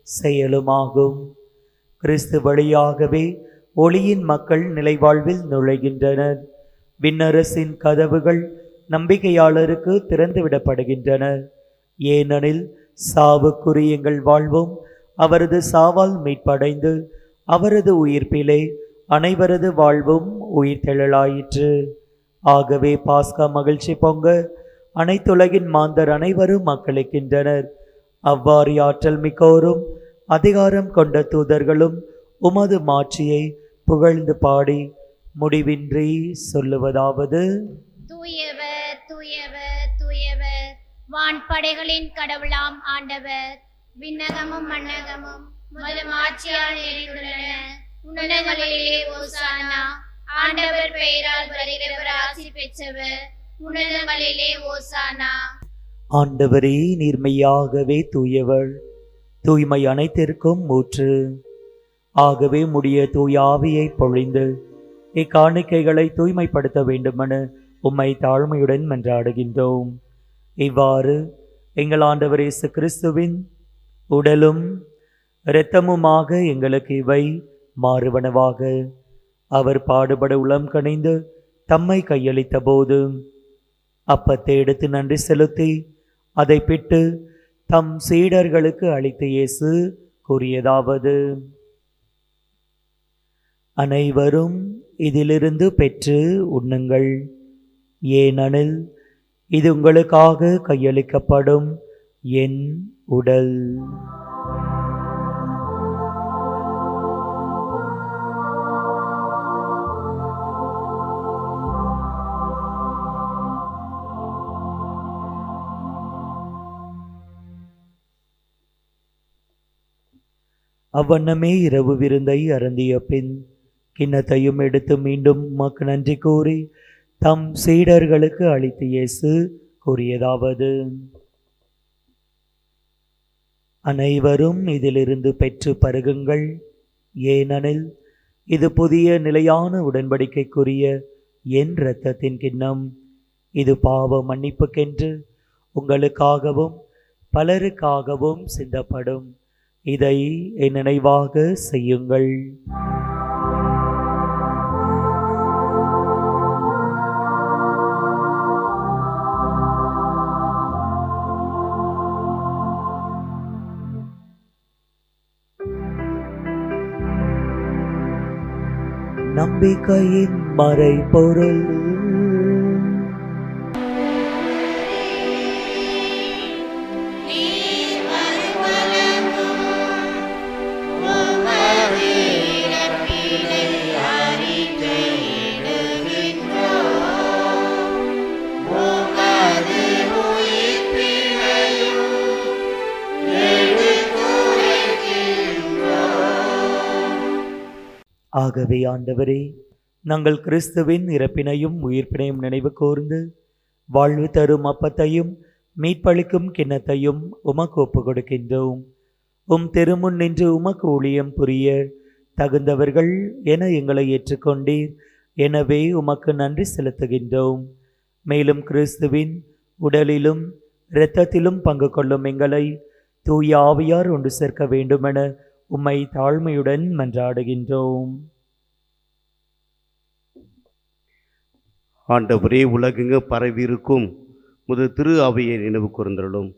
செயலுமாகும். கிறிஸ்து வழியாகவே ஒளியின் மக்கள் நிலைவாழ்வில் நுழைகின்றனர். விண்ணரசின் கதவுகள் நம்பிக்கையாளருக்கு திறந்துவிடப்படுகின்றன. ஏனெனில் சாவுக்குரிய எங்கள் வாழ்வும் அவரது சாவால் மீட்படைந்து அவரது உயிர்ப்பிலே அனைவரது வாழ்வும் உயிர்த்தெழலாயிற்று. ஆகவே பாஸ்கா மகிழ்ச்சி பொங்க அனைத்துலகின் மாந்தர் அனைவரும் மக்களிக்கின்றனர். அவ்வாறு ஆற்றல் மிக்கோரும் அதிகாரம் கொண்ட தூதர்களும் உமது மாட்சியை புகழ்ந்து பாடி முடிவின்றி சொல்லுவதாவது: தூயவர் தூயவர் தூயவர், வான்படைகளின் கடவுளாம் ஆண்டவர். விண்ணகமும் மண்ணகமும் உமது மாட்சியால் நிறைந்துள்ளன. உன்னதங்களிலே ஓசானா. ஆண்டவர் பெயரால் வருகிறவர் ஆசி பெற்றவர். உன்னதங்களிலே ஓசானா. ஆண்டவரே, நீர்மையாகவே தூயவர், தூய்மை அனைத்திற்கும் ஊற்று. ஆகவே முடிய தூய ஆவியை பொழிந்து இக்காணிக்கைகளை தூய்மைப்படுத்த வேண்டுமென உம்மை தாழ்மையுடன் மன்றாடுகின்றோம். இவ்வாறு எங்கள் ஆண்டவர் இயேசு கிறிஸ்துவின் உடலும் இரத்தமுமாக எங்களுக்கு இவை மாறுவனவாக. அவர் பாடுபட உளம் கனிந்து தம்மை கையளித்த போது அப்பத்தை எடுத்து நன்றி செலுத்தி அதை பிட்டு தம் சீடர்களுக்கு அளித்த இயேசு கூறியதாவது: அனைவரும் இதிலிருந்து பெற்று உண்ணுங்கள், ஏனெனில் இது உங்களுக்காக கையளிக்கப்படும் என் உடல். அவ்வண்ணமே இரவு விருந்தை அருந்திய பின் கிண்ணத்தையும் எடுத்து மீண்டும் உமக்கு நன்றி கூறி தம் சீடர்களுக்கு அளித்த இயேசு கூறியதாவது: அனைவரும் இதிலிருந்து பெற்று பருகுங்கள், ஏனெனில் இது புதிய நிலையான உடன்படிக்கைக்குரிய என் இரத்தத்தின் கிண்ணம். இது பாவ மன்னிப்புக்கென்று உங்களுக்காகவும் பலருக்காகவும் சிந்தப்படும். இதை என் நினைவாக செய்யுங்கள். நம்பிக்கையின் மறைபொருள். ஆகவே ஆண்டவரே, நாங்கள் கிறிஸ்துவின் இறப்பினையும் உயிர்ப்பினையும் நினைவு கூர்ந்து வாழ்வு தரும் அப்பத்தையும் மீட்பளிக்கும் கிண்ணத்தையும் உமக்கு ஒப்புக் கொடுக்கின்றோம். உம் திருமுன் நின்று உமக்கு ஊழியம் புரிய தகுந்தவர்கள் என எங்களை ஏற்றுக்கொண்டீர். எனவே உமக்கு நன்றி செலுத்துகின்றோம். மேலும் கிறிஸ்துவின் உடலிலும் இரத்தத்திலும் பங்கு கொள்ளும் எங்களை தூய ஆவியார் ஒன்று சேர்க்க வேண்டுமென உம்மை தாழ்மையுடன் மன்றாடுகின்றோம். ஆண்டவரே, உலகெங்கு பரவியிருக்கும் முது திரு அவையை நினைவு கூர்ந்தருளும்.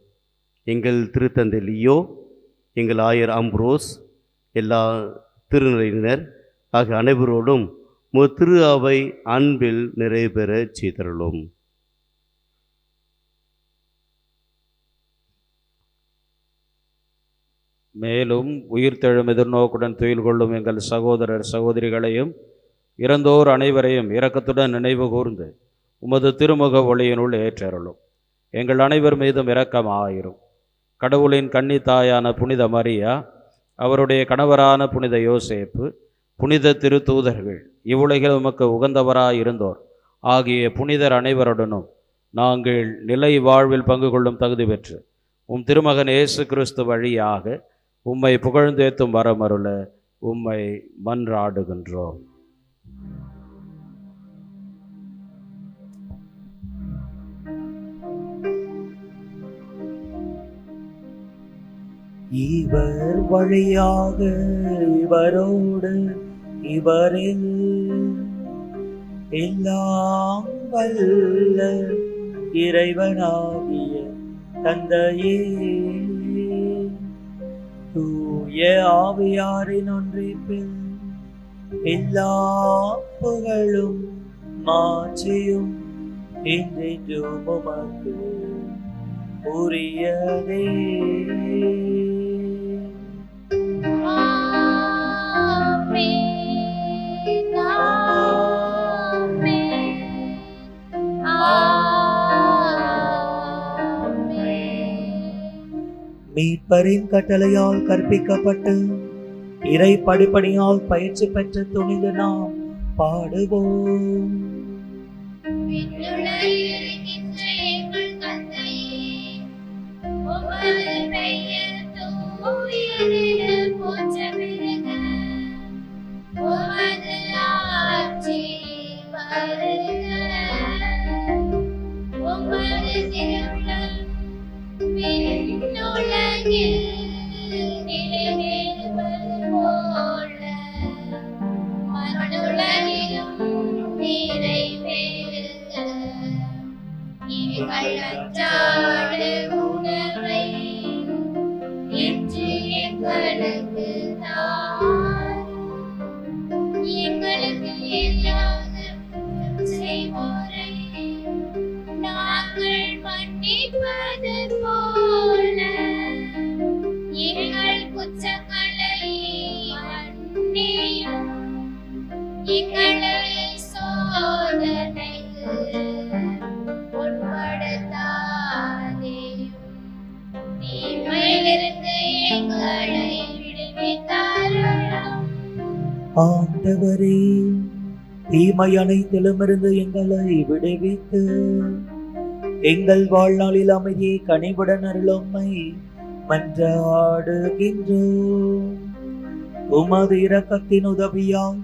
எங்கள் திருத்தந்தை லியோ, எங்கள் ஆயர் அம்ப்ரோஸ், எல்லா திருநிலையினர் ஆகிய அனைவரோடும் முது திரு அவை அன்பில் நிறைவு பெற செய்தருளும். மேலும் உயிர்த்தெழும் எதிர்நோக்குடன் துயில் கொள்ளும் எங்கள் சகோதரர் சகோதரிகளையும் இறந்தோர் அனைவரையும் இரக்கத்துடன் நினைவு கூர்ந்து உமது திருமுக ஒளியினுள் ஏற்றருளும். எங்கள் அனைவர் மீதும் இரக்கமாயிரும். கடவுளின் கன்னித்தாயான புனித மரியா, அவருடைய கணவரான புனித யோசேப்பு, புனித திருத்தூதர்கள், இவ்வுலகில் உமக்கு உகந்தவராயிருந்தோர் ஆகிய புனிதர் அனைவருடனும் நாங்கள் நிலை வாழ்வில் பங்கு கொள்ளும் தகுதி பெற்று உம் திருமகன் இயேசு கிறிஸ்து வழியாக உம்மை புகழ்ந்தேத்தும் வரமருள உம்மை மன்றாடுகின்றோம். இவர் வழியாக இவரோடு இவரில் எல்லாம் வல்ல இறைவனாகிய தந்தையே, தூய ஆவியாரின் ஒன்றிப்பில் எல்லா புகழும் மாட்சியும் என்றென்றும் உமக்கு உரியதே. ஆமென், ஆமென், ஆமென். மீட்பரின் கட்டளையால் கற்பிக்கப்பட்டு இறை படிப்படியால் பயிற்சி பெற்ற துணிந்து நாம் பாடுவோம். விண்ணுலகில் இருக்கின்ற எங்கள் தந்தையே, உமது பெயர் தூயதென போற்றப் பெறுக. உமது ஆட்சி வருக. உமது திருவுளம் விண்ணுலகில் நிறைவேறுவது போல மண்ணுலகிலும் நிறைவேறுக. எங்கள் அன்றாட உணவை இன்று எங்களுக்கு தாரும். எங்களுக்கு எதிராக குற்றம் செய்வோரை நாங்கள் மன்னிப்பது போல எங்கள் குற்றங்களை மன்னியும். எங்களை சோதனைக்கு உட்படுத்தாதேயும். தீமையிலிருந்து எங்களை விடுவித்தாரும். ஆண்டவரே, தீமை அனைத்திலுமிருந்து எங்களை விடுவித்து எங்கள் வாழ்நாளில் அமைதியை கனிவுடன் அருளும்மை மன்றாடுகின்றோம். உமது இரக்கத்தின் உதவியால்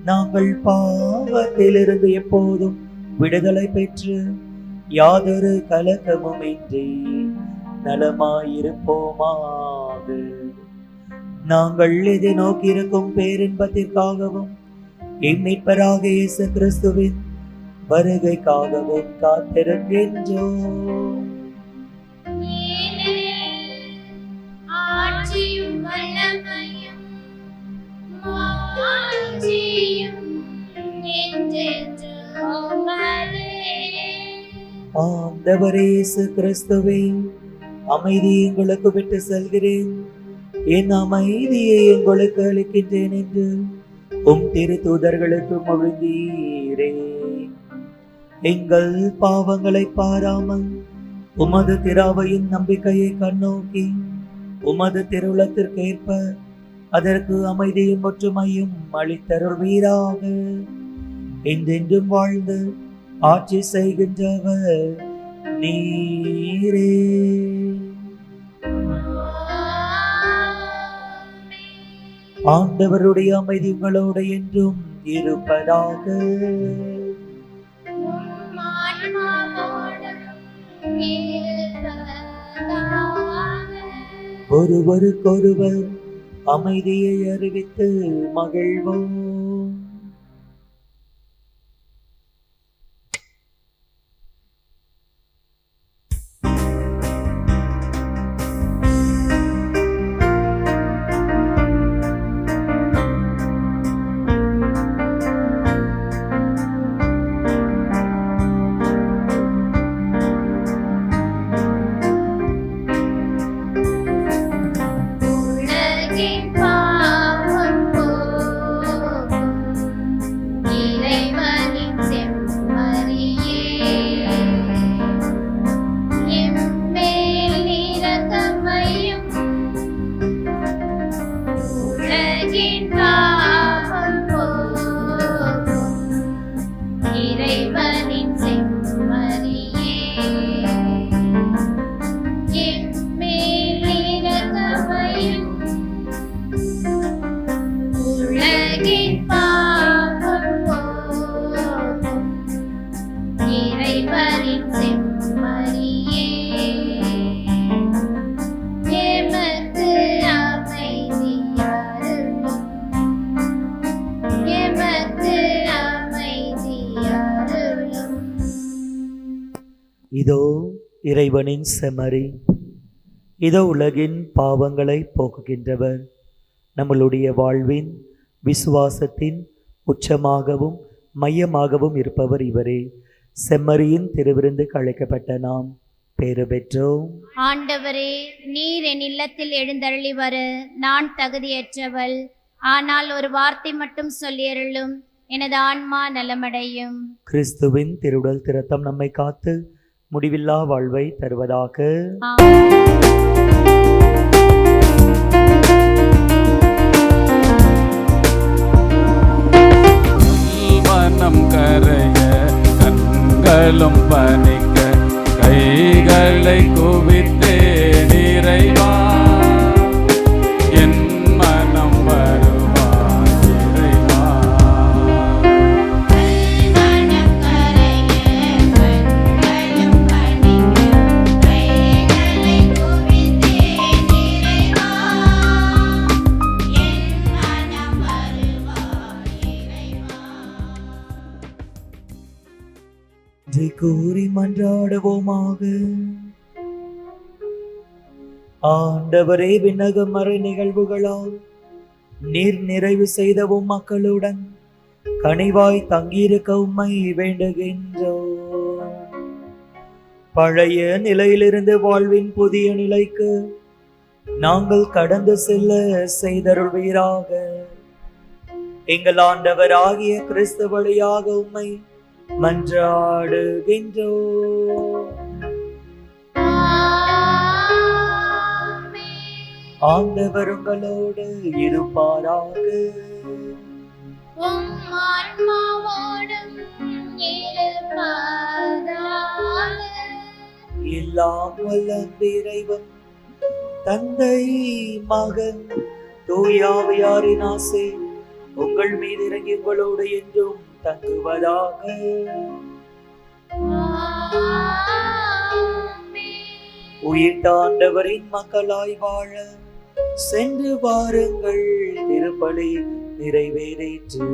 நாங்கள் பாவத்திலிருந்து எப்போதும் விடுதலை பெற்று யாதொரு கலக்கமும் இன்றி நலமாயிருப்போமாக. நாங்கள் இதை நோக்கியிருக்கும் பேரின்பத்திற்காகவும் இம்மீட்பராக இயேசு கிறிஸ்துவின் வருகைக்காகவும் காத்திருக்கின்றோம். ஆட்சியும் வல்லமையும் மாட்சியும் என்றென்றும் உமதே. ஆண்டவரே இயேசு கிறிஸ்துவே, அமைதியை உங்களுக்கு விட்டு செல்கிறேன், என் அமைதியை உங்களுக்கு அளிக்கின்றேன் என்று உம் திரு தூதர்களுக்கு மொழிந்தீரே. எங்கள் பாவங்களை பாராமல் உமது திராவையின் நம்பிக்கையை கண்ணோக்கி உமது திருவுளத்திற்கேற்ப அதற்கு அமைதியும் ஒற்றுமையும் அளித்தருள்வீராக. என்றென்றும் வாழ்ந்து ஆட்சி செய்கின்றவர் நீரே. ஆண்டவருடைய அமைதி உங்களோடு என்றும் இருப்பதாக. உம் ஆன்மாவோடும் இருப்பதாக. ஒருவருக்கொருவர் அமைதியை அறிவித்து மகிழ்வோம். உலகின் பாவம் போக்கும் இறைவனின் செம்மறியே, எம்மேல் இரக்கமையும். உலகின் பாவம் போக்கும் இறைவனின் செம்மறியே, எம்மேல் இரக்கமையும். உலகின் பாவம் போக்கும் இறைவனின் செம்மறியே, எமக்கு அமைதி அருளும். எமக்கு அமைதி அருளும். இதோ இறைவனின் செம்மறி, இதோ உலகின் பாவங்களை போக்குகின்றவர். நம்மளுடைய வாழ்வின் விசுவாசத்தின் உச்சமாகவும் மையமாகவும் இருப்பவர் இவரே. செம்மறியின் திருவிருந்து அழைக்கப்பட்ட நாம் பேறு பெற்றோம். ஆண்டவரே, நீர் என் இல்லத்தில் எழுந்தருளி வர நான் தகுதியற்றவள். ஆனால் ஒரு வார்த்தை மட்டும் சொல்லியருளும், எனது ஆன்மா நலமடையும். கிறிஸ்துவின் திருவுடல் திருத்தம் நம்மை காத்து முடிவில்லா வாழ்வை தருவதாக. மனம் கரைய கண்களும் பனிக்க கைகளை குவித்தே நிறைவா என் மனம் வருவாய் இறைவா. இதை கூறி மன்றாடுவோமாக. ஆண்டவரே, விண்ணக மறை நிகழ்வுகளால் நீர் நிறைவு செய்தவும் மக்களுடன் கனிவாய் தங்கியிருக்க உம்மை வேண்டுகின்றோம். பழைய நிலையிலிருந்து வாழ்வின் புதிய நிலைக்கு நாங்கள் கடந்து செல்ல செய்தருள்வீராக. எங்கள் ஆண்டவராகிய கிறிஸ்து வழியாக உம்மை மன்றாடுகின்றோம். ஆண்டவர் உங்களோடு இருப்பாராக. உம் ஆன்மாவோடும் இருப்பாராக. எல்லாம் வல்ல இறைவன் தந்தை, மகன், தூயாவியாரின் ஆசை உங்கள் மீது இறங்கி உங்களோடு என்றும் தங்குவதாக. உயிர்த்த ஆண்டவரின் மக்களாய் வாழ சென்று வாருங்கள், திருப்பலி நிறைவேறிற்று.